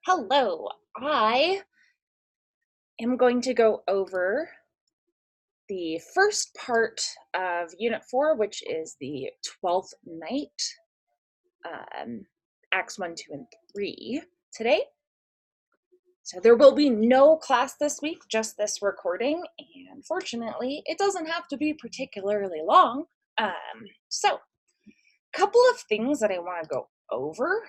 Hello, I am going to go over the first part of Unit 4, which is the 12th night, Acts 1, 2, and 3 today. So there will be no class this week, just this recording, and fortunately, it doesn't have to be particularly long. So couple of things that I want to go over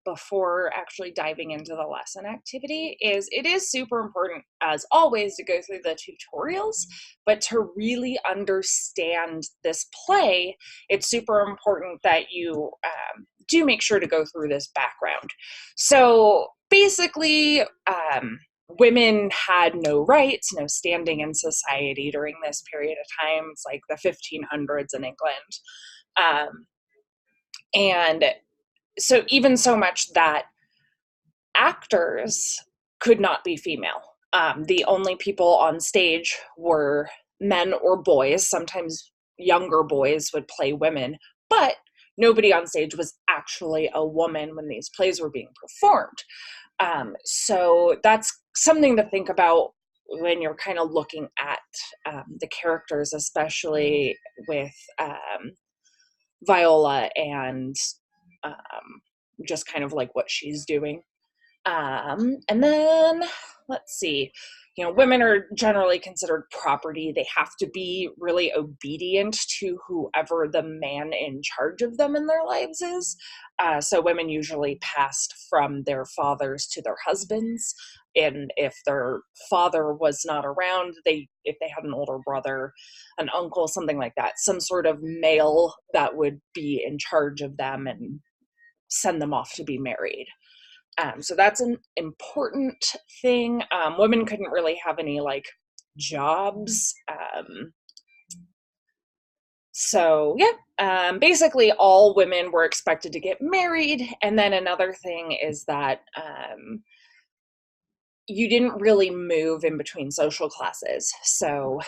before actually diving into the lesson activity is it is super important, as always, to go through the tutorials, but to really understand this play, it's super important that you do make sure to go through this background. So basically, women had no rights, no standing in society during this period of time. It's like the 1500s in England. And so even so much that actors could not be female. The only people on stage were men or boys. Sometimes younger boys would play women, but nobody on stage was actually a woman when these plays were being performed. So that's something to think about when you're kind of looking at the characters, especially with Viola and just kind of like what she's doing. And then let's see, women are generally considered property. They have to be really obedient to whoever the man in charge of them in their lives is. So women usually passed from their fathers to their husbands. And if their father was not around, if they had an older brother, an uncle, something like that, some sort of male that would be in charge of them and send them off to be married. So that's an important thing. Women couldn't really have any jobs. So yeah, basically all women were expected to get married. And then another thing is that you didn't really move in between social classes. So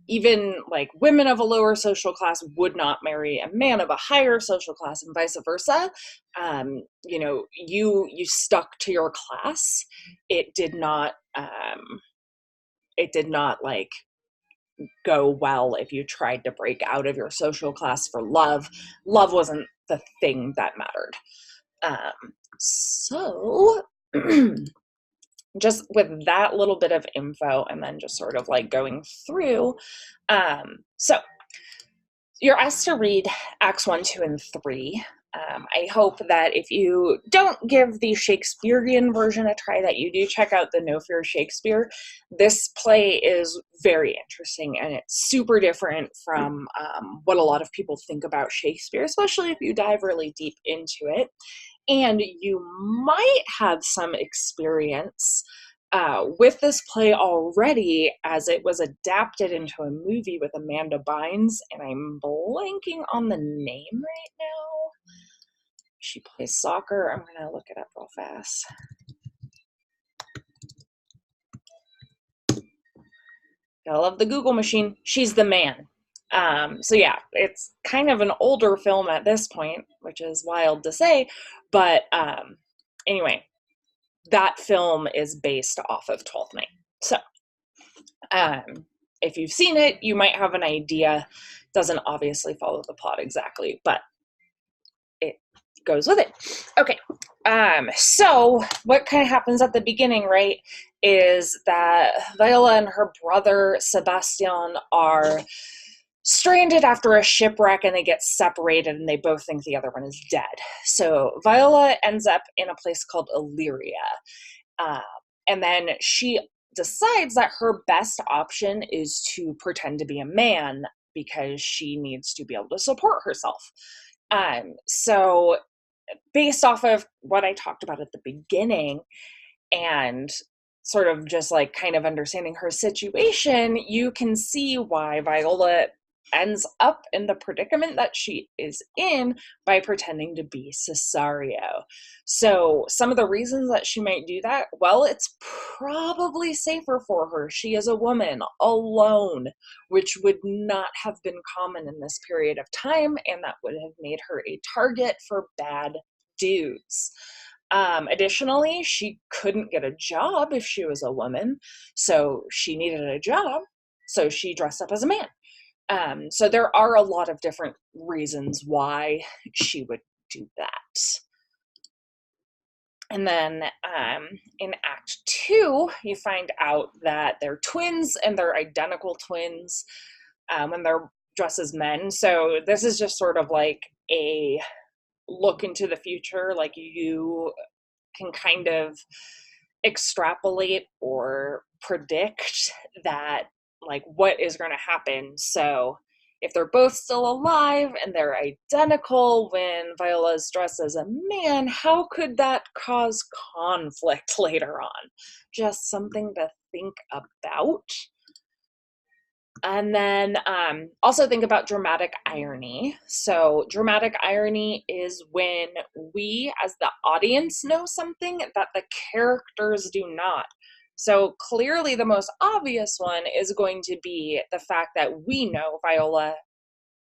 even like women of a lower social class would not marry a man of a higher social class, and vice versa. You stuck to your class. It did not like go well if you tried to break out of your social class for love. Love wasn't the thing that mattered. So just with that little bit of info, and then just sort of like going through. So you're asked to read Acts 1, 2, and 3. I hope that if you don't give the Shakespearean version a try, that you do check out the No Fear Shakespeare. This play is very interesting, and it's super different from what a lot of people think about Shakespeare, especially if you dive really deep into it. And you might have some experience with this play already, as it was adapted into a movie with Amanda Bynes, and I'm blanking on the name right now. She plays soccer. I'm going to look it up real fast. I love the Google machine. She's the man. So yeah, it's kind of an older film at this point, which is wild to say, but anyway, that film is based off of 12th Night. So if you've seen it, you might have an idea. Doesn't obviously follow the plot exactly, but it goes with it. Okay, so what kind of happens at the beginning, right, is that Viola and her brother Sebastian are stranded after a shipwreck, and they get separated, and they both think the other one is dead. So Viola ends up in a place called Illyria, and then she decides that her best option is to pretend to be a man because she needs to be able to support herself. So based off of what I talked about at the beginning, and sort of just like kind of understanding her situation, you can see why Viola ends up in the predicament that she is in by pretending to be Cesario. So some of the reasons that she might do that, well, it's probably safer for her. She is a woman alone, which would not have been common in this period of time, and that would have made her a target for bad dudes. Additionally, she couldn't get a job if she was a woman, so she needed a job, so she dressed up as a man. So there are a lot of different reasons why she would do that. And then in Act 2, you find out that they're twins, and they're identical twins when they're dressed as men. So this is just sort of like a look into the future. Like, you can kind of extrapolate or predict that, like, what is going to happen. So if they're both still alive and they're identical when Viola's dressed as a man, how could that cause conflict later on? Just something to think about. And then also think about dramatic irony. So dramatic irony is when we as the audience know something that the characters do not. So clearly the most obvious one is going to be the fact that we know Viola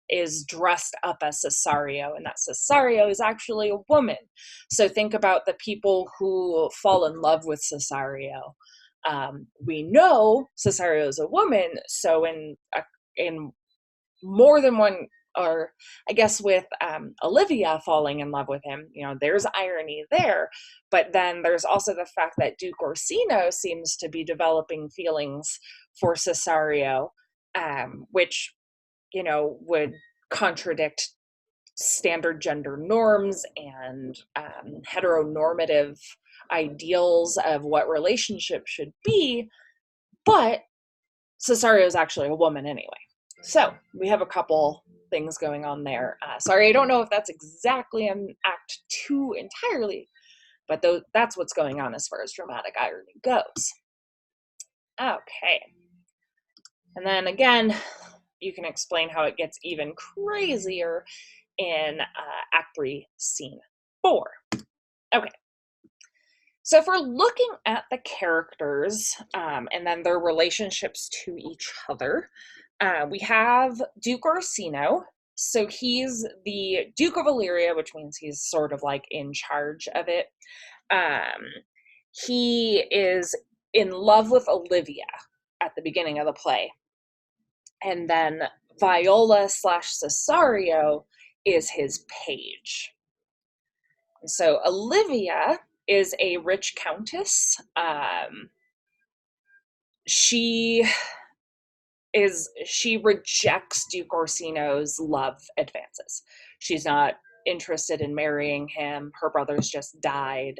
is dressed up as Cesario, and that Cesario is actually a woman. So think about the people who fall in love with Cesario. We know Cesario is a woman, so in more than one, or I guess with Olivia falling in love with him, there's irony there. But then there's also the fact that Duke Orsino seems to be developing feelings for Cesario, which would contradict standard gender norms and heteronormative ideals of what relationships should be. But Cesario is actually a woman anyway. So we have a couple things going on there. Sorry, I don't know if that's exactly in Act 2 entirely, but that's what's going on as far as dramatic irony goes. Okay. And then again, you can explain how it gets even crazier in Act 3, Scene 4. Okay. So if we're looking at the characters and then their relationships to each other, we have Duke Orsino. So he's the Duke of Illyria, which means he's sort of like in charge of it. He is in love with Olivia at the beginning of the play. And then Viola / Cesario is his page. So Olivia is a rich countess. She rejects Duke Orsino's love advances. She's not interested in marrying him. Her brothers just died.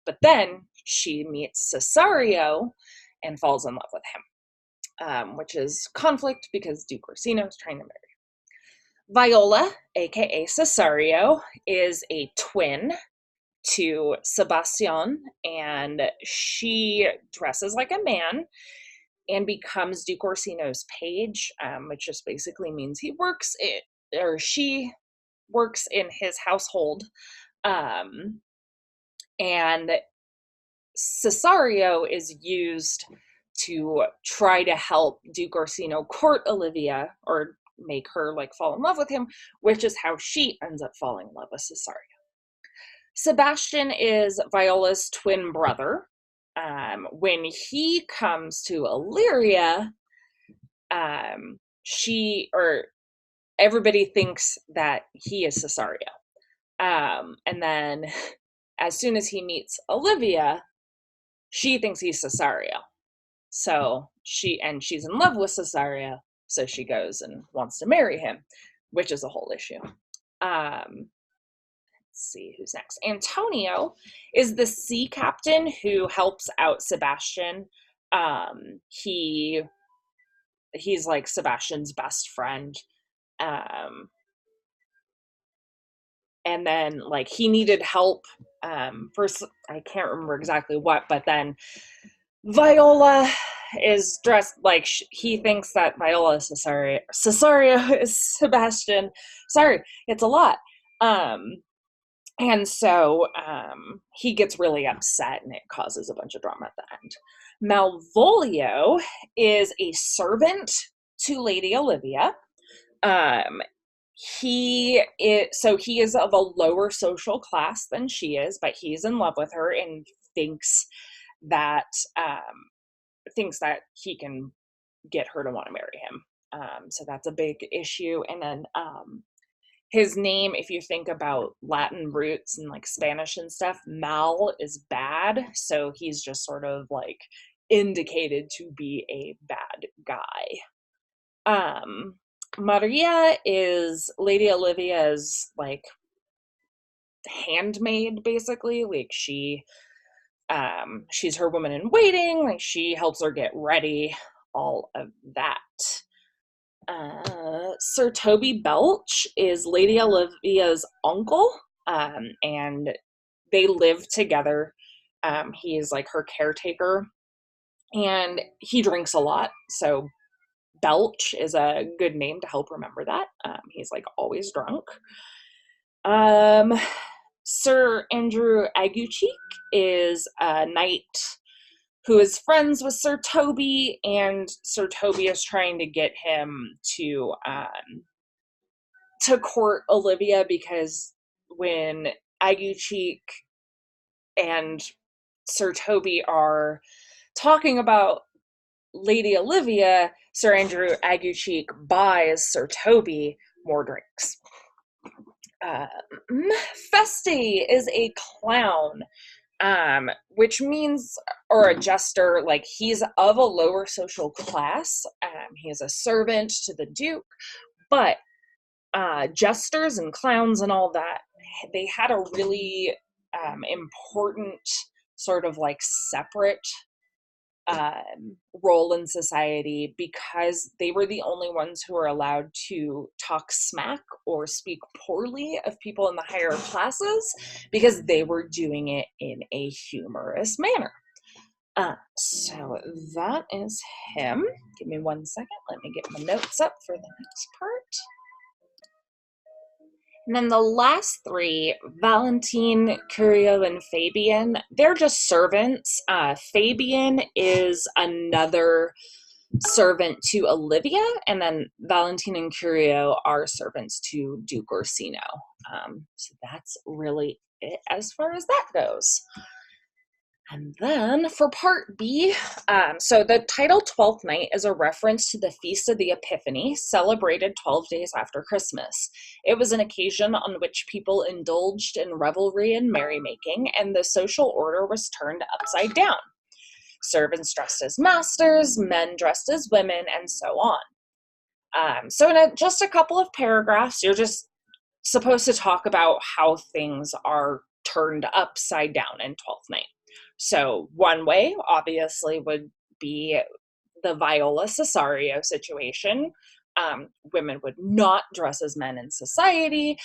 But then she meets Cesario and falls in love with him, which is conflict because Duke Orsino is trying to marry. Viola, aka Cesario, is a twin to Sebastian, and she dresses like a man and becomes Duke Orsino's page, which just basically means she works in his household. And Cesario is used to try to help Duke Orsino court Olivia, or make her fall in love with him, which is how she ends up falling in love with Cesario. Sebastian is Viola's twin brother. When he comes to Illyria, everybody thinks that he is Cesario. And then as soon as he meets Olivia, she thinks he's Cesario. So she's in love with Cesario, so she goes and wants to marry him, which is a whole issue. Let's see who's next. Antonio is the sea captain who helps out Sebastian. He's like Sebastian's best friend. And then he needed help first. I can't remember exactly what, but then Viola is dressed like he thinks that Viola is Cesario. Cesario is Sebastian. Sorry, it's a lot. And so he gets really upset, and it causes a bunch of drama at the end. Malvolio is a servant to Lady Olivia. he is of a lower social class than she is, but he's in love with her and thinks that thinks that he can get her to want to marry him. So that's a big issue. And then his name, if you think about Latin roots and like Spanish and stuff, mal is bad. So he's just sort of like indicated to be a bad guy. Maria is Lady Olivia's like handmaid, basically. Like she's her woman in waiting, like she helps her get ready, all of that. Sir Toby Belch is Lady Olivia's uncle, and they live together. He is like her caretaker, and he drinks a lot, so Belch is a good name to help remember that. He's like always drunk. Sir Andrew Aguecheek is a knight who is friends with Sir Toby, and Sir Toby is trying to get him to court Olivia, because when Aguecheek and Sir Toby are talking about Lady Olivia, Sir Andrew Aguecheek buys Sir Toby more drinks. Feste is a clown, which means, or a jester, like he's of a lower social class. He is a servant to the Duke, but jesters and clowns and all that, they had a really important sort of like separate role in society, because they were the only ones who were allowed to talk smack or speak poorly of people in the higher classes, because they were doing it in a humorous manner. So that is him. Give me 1 second. Let me get my notes up for the next part. And then the last three, Valentine, Curio, and Fabian, they're just servants. Fabian is another servant to Olivia, and then Valentine and Curio are servants to Duke Orsino. So that's really it as far as that goes. And then for part B, so the title 12th Night is a reference to the Feast of the Epiphany, celebrated 12 days after Christmas. It was an occasion on which people indulged in revelry and merrymaking, and the social order was turned upside down. Servants dressed as masters, men dressed as women, and so on. So in just a couple of paragraphs, you're just supposed to talk about how things are turned upside down in 12th Night. So one way, obviously, would be the Viola Cesario situation. Women would not dress as men in society.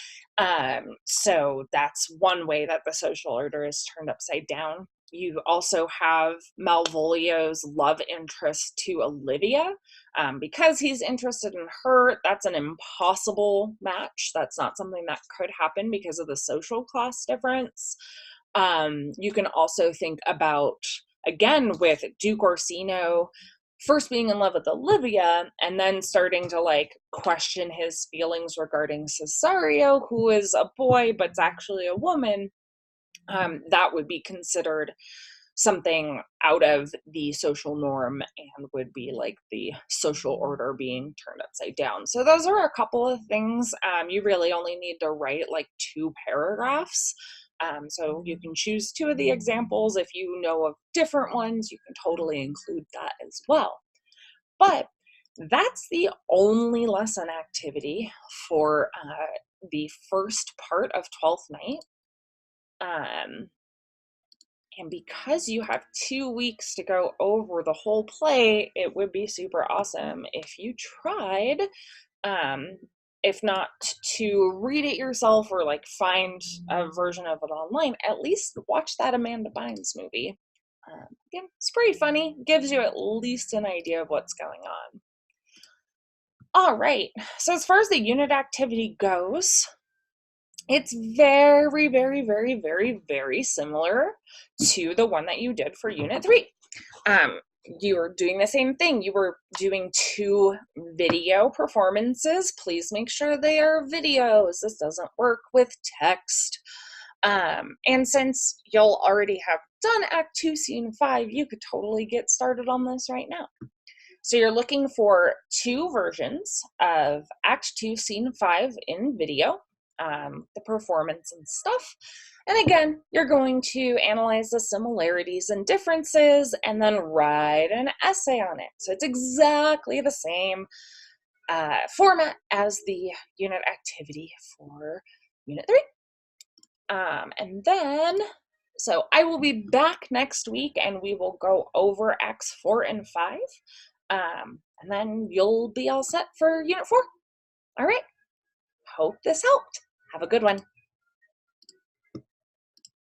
So that's one way that the social order is turned upside down. You also have Malvolio's love interest to Olivia. Because he's interested in her, that's an impossible match. That's not something that could happen because of the social class difference. You can also think about, again, with Duke Orsino first being in love with Olivia and then starting to like question his feelings regarding Cesario, who is a boy but's actually a woman. That would be considered something out of the social norm and would be like the social order being turned upside down. So those are a couple of things. You really only need to write like 2 paragraphs. So you can choose 2 of the examples. If you know of different ones, you can totally include that as well. But that's the only lesson activity for the first part of 12th Night. And because you have 2 weeks to go over the whole play, it would be super awesome if you tried, if not to read it yourself or like find a version of it online, at least watch that Amanda Bynes movie. Again, it's pretty funny, gives you at least an idea of what's going on. All right, so as far as the unit activity goes, it's very, very, very, very, very similar to the one that you did for Unit 3. you were doing the same thing. You were doing 2 video performances. Please make sure they are videos. This doesn't work with text. And since you'll already have done Act 2, Scene 5, you could totally get started on this right now. So you're looking for 2 versions of Act 2, Scene 5 in video, the performance and stuff. And again, you're going to analyze the similarities and differences and then write an essay on it. So it's exactly the same format as the unit activity for Unit 3. And then, so I will be back next week and we will go over Acts 4 and 5. And then you'll be all set for Unit 4. All right. Hope this helped. Have a good one.